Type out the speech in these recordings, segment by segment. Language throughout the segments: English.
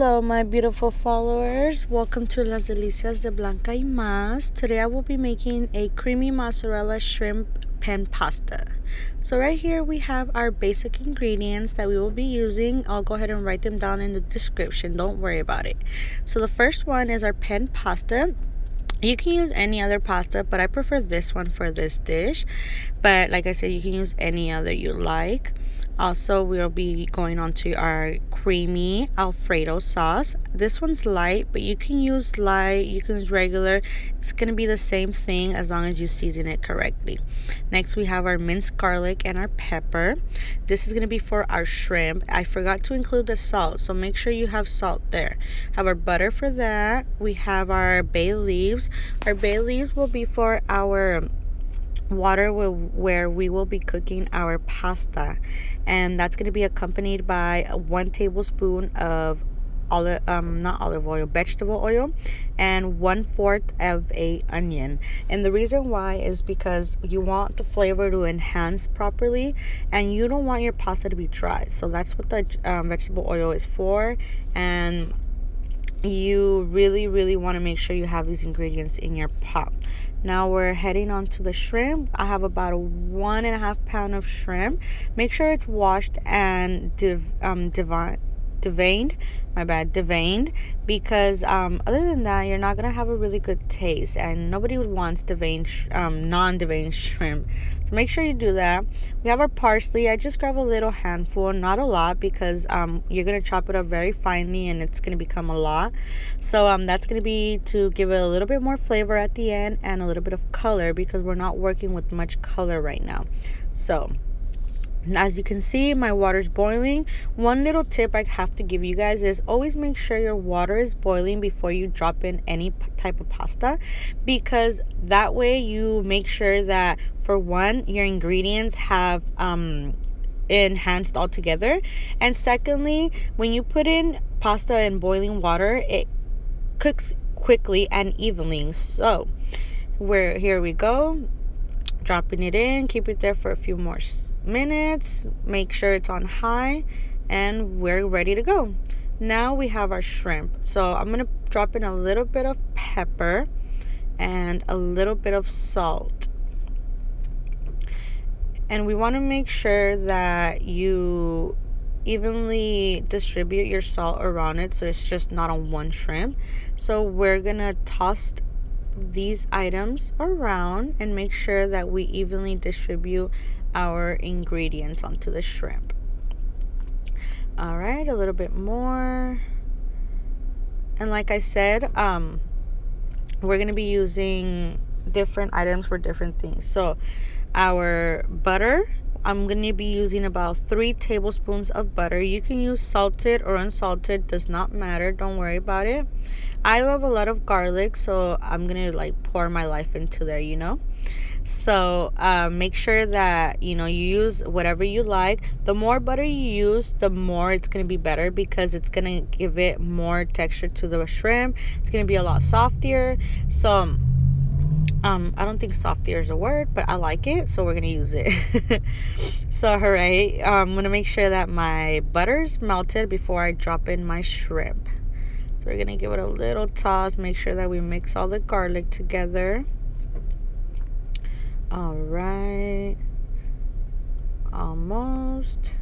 Hello, my beautiful followers. Welcome to Las Delicias de Blanca y Más. Today I will be making a creamy mozzarella shrimp pan pasta. So right here we have our basic ingredients that we will be using. I'll go ahead and write them down in the description. Don't worry about it. So the first one is our pan pasta. You can use any other pasta, but I prefer this one for this dish. But like I said, you can use any other you like. Also, we'll be going on to our creamy Alfredo sauce. This one's light, but you can use light, you can use regular. It's going to be the same thing as long as you season it correctly. Next, we have our minced garlic and our pepper. This is going to be for our shrimp. I forgot to include the salt, so make sure you have salt there. Have our butter for that. We have our bay leaves. Our bay leaves will be for our water where we will be cooking our pasta, and that's going to be accompanied by 1 tablespoon of vegetable oil, and 1/4 of a onion. And the reason why is because you want the flavor to enhance properly, and you don't want your pasta to be dry. So that's what the vegetable oil is for. And you really want to make sure you have these ingredients in your pot. Now we're heading on to the shrimp. I have about a 1.5 pound of shrimp. Make sure it's washed and deveined, because other than that, you're not gonna have a really good taste, and nobody wants non-deveined shrimp. So make sure you do that. We have our parsley. I just grab a little handful, not a lot, because you're gonna chop it up very finely and it's gonna become a lot. So that's gonna be to give it a little bit more flavor at the end and a little bit of color, because we're not working with much color right now. So as you can see, my water's boiling. One little tip I have to give you guys is always make sure your water is boiling before you drop in any type of pasta, because that way you make sure that, for one, your ingredients have enhanced all together, and secondly, when you put in pasta in boiling water, it cooks quickly and evenly. So here we go, dropping it in. Keep it there for a few more minutes. Make sure it's on high, and we're ready to go. Now we have our shrimp. So I'm gonna drop in a little bit of pepper and a little bit of salt, and we want to make sure that you evenly distribute your salt around it, so it's just not on one shrimp. So we're gonna toss these items around and make sure that we evenly distribute our ingredients onto the shrimp. All right, a little bit more. And like I said, we're gonna be using different items for different things. So our butter, I'm gonna be using about 3 tablespoons of butter. You can use salted or unsalted, does not matter, don't worry about it. I love a lot of garlic, so I'm gonna pour my life into there, So make sure that you use whatever you like. The more butter you use, the more it's going to be better, because it's going to give it more texture to the shrimp. It's going to be a lot softer. So I don't think softier is a word, but I like it, so we're going to use it. So all right, I'm going to make sure that my butter's melted before I drop in my shrimp. So we're going to give it a little toss. Make sure that we mix all the garlic together. All right, almost.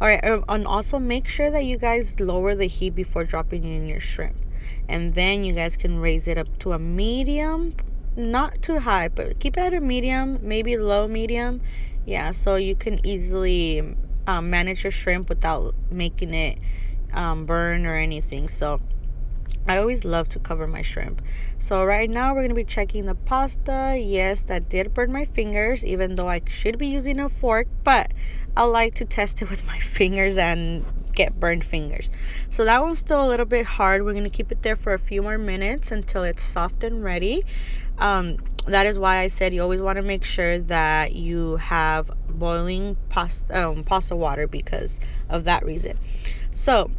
All right, and also make sure that you guys lower the heat before dropping in your shrimp, and then you guys can raise it up to a medium, not too high, but keep it at a medium, maybe low medium. Yeah, so you can easily manage your shrimp without making it burn or anything. So I always love to cover my shrimp. So right now we're going to be checking the pasta. Yes, that did burn my fingers, even though I should be using a fork, but I like to test it with my fingers and get burned fingers. So that one's still a little bit hard. We're going to keep it there for a few more minutes until it's soft and ready. That is why I said you always want to make sure that you have boiling pasta water, because of that reason. So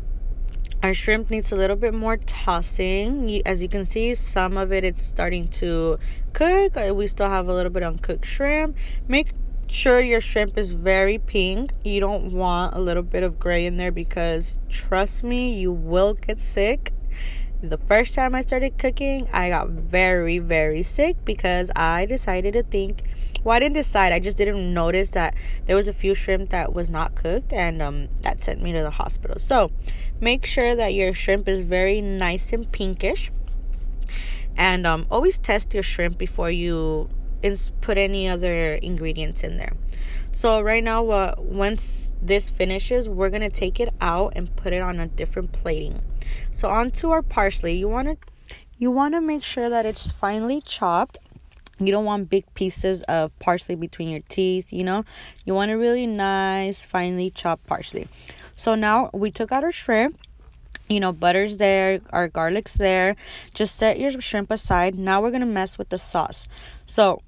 our shrimp needs a little bit more tossing. As you can see, some of it's starting to cook. We still have a little bit uncooked shrimp. Make sure your shrimp is very pink. You don't want a little bit of gray in there, because trust me, you will get sick. The first time I started cooking, I got very, very sick because I decided to think, well, I didn't decide, I just didn't notice that there was a few shrimp that was not cooked, and that sent me to the hospital. So make sure that your shrimp is very nice and pinkish, and always test your shrimp before you put any other ingredients in there. So right now, once this finishes, we're gonna take it out and put it on a different plating. So onto our parsley. You wanna make sure that it's finely chopped. You don't want big pieces of parsley between your teeth. You want a really nice, finely chopped parsley. So now we took out our shrimp. Butter's there, our garlic's there. Just set your shrimp aside. Now we're gonna mess with the sauce. So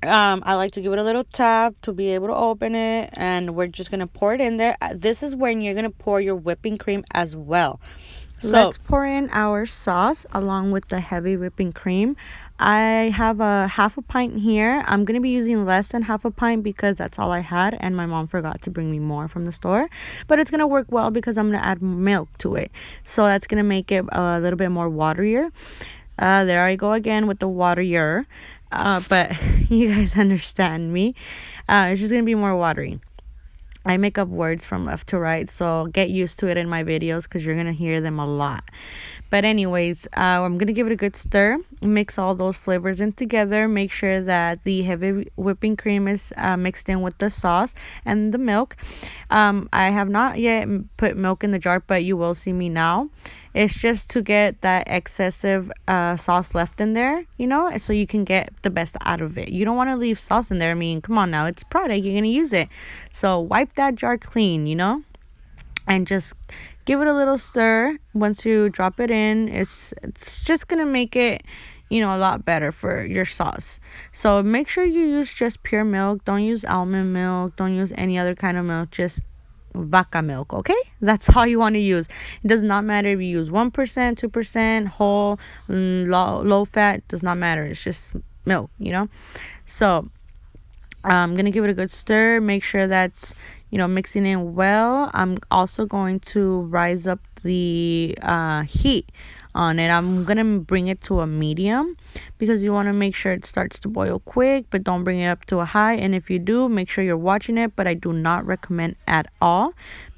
I like to give it a little tap to be able to open it, and we're just gonna pour it in there. This is when you're gonna pour your whipping cream as well. So let's pour in our sauce along with the heavy whipping cream. I have a half a pint here. I'm gonna be using less than half a pint because that's all I had, and my mom forgot to bring me more from the store. But it's gonna work well because I'm gonna add milk to it, so that's gonna make it a little bit more waterier. There I go again with the waterier. But you guys understand me. It's just gonna be more watery. I make up words from left to right, so get used to it in my videos because you're gonna hear them a lot. But anyways, I'm gonna give it a good stir, mix all those flavors in together, make sure that the heavy whipping cream is mixed in with the sauce and the milk. I have not yet put milk in the jar, but you will see me now. It's just to get that excessive sauce left in there, so you can get the best out of it. You don't want to leave sauce in there. I mean, come on now, it's product, you're gonna use it, so wipe that jar clean, and just give it a little stir. Once you drop it in, it's just gonna make it a lot better for your sauce. So make sure you use just pure milk. Don't use almond milk, don't use any other kind of milk, just vaca milk. Okay, that's all you want to use. It does not matter if you use 1%, 2%, whole, low fat, does not matter. It's just milk, so I'm gonna give it a good stir, make sure that's mixing in well. I'm also going to rise up the heat on it. I'm gonna bring it to a medium because you want to make sure it starts to boil quick, but don't bring it up to a high. And if you do, make sure you're watching it, but I do not recommend at all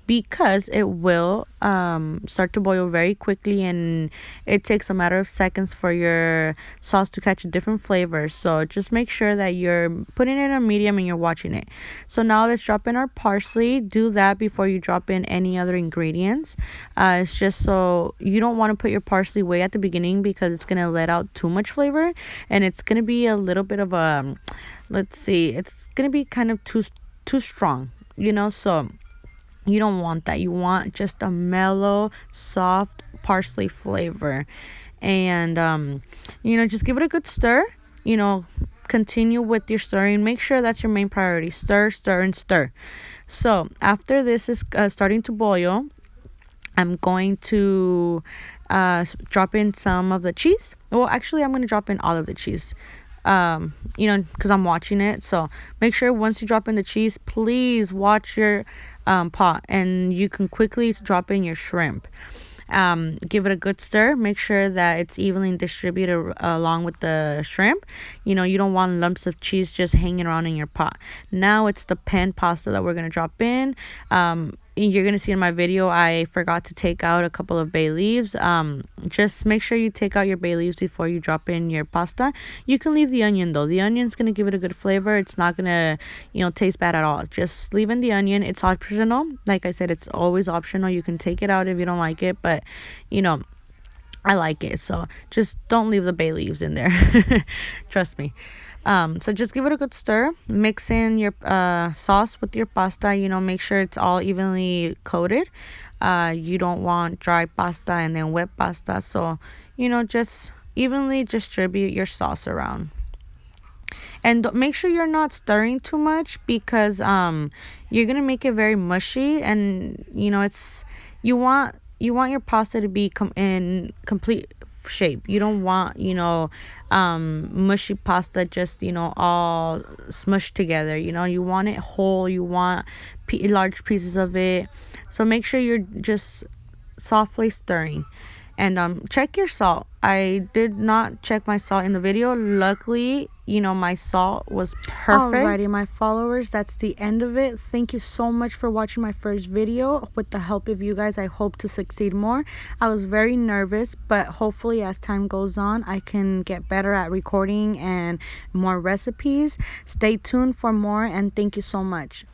because it will start to boil very quickly, and it takes a matter of seconds for your sauce to catch a different flavor. So just make sure that you're putting it in a medium and you're watching it. So now let's drop in our parsley. Do that before you drop in any other ingredients. It's just so you don't want to put your parsley way at the beginning because it's going to let out too much flavor, and it's going to be a little bit of a, it's going to be kind of too strong, so you don't want that. You want just a mellow, soft parsley flavor. And, just give it a good stir. Continue with your stirring. Make sure that's your main priority. Stir, stir, and stir. So after this is starting to boil, I'm going to drop in some of the cheese. Well, actually, I'm going to drop in all of the cheese. Because I'm watching it. So make sure once you drop in the cheese, please watch your pot, and you can quickly drop in your shrimp. Give it a good stir. Make sure that it's evenly distributed along with the shrimp. You don't want lumps of cheese just hanging around in your pot. Now it's the pan pasta that we're going to drop in. You're going to see in my video, I forgot to take out a couple of bay leaves. Just make sure you take out your bay leaves before you drop in your pasta. You can leave the onion though. The onion's going to give it a good flavor. It's not going to, taste bad at all. Just leave in the onion. It's optional. Like I said, it's always optional. You can take it out if you don't like it, but, I like it. So just don't leave the bay leaves in there. Trust me. So just give it a good stir. Mix in your sauce with your pasta. Make sure it's all evenly coated. You don't want dry pasta and then wet pasta. So, just evenly distribute your sauce around. And make sure you're not stirring too much because you're gonna make it very mushy, and it's you want your pasta to be in complete shape. You don't want, mushy pasta just, all smushed together. You want it whole. You want large pieces of it. So make sure you're just softly stirring. And check your salt. I did not check my salt in the video. Luckily, my salt was perfect. Alrighty, my followers, that's the end of it. Thank you so much for watching my first video. With the help of you guys, I hope to succeed more. I was very nervous, but hopefully as time goes on, I can get better at recording and more recipes. Stay tuned for more, and thank you so much.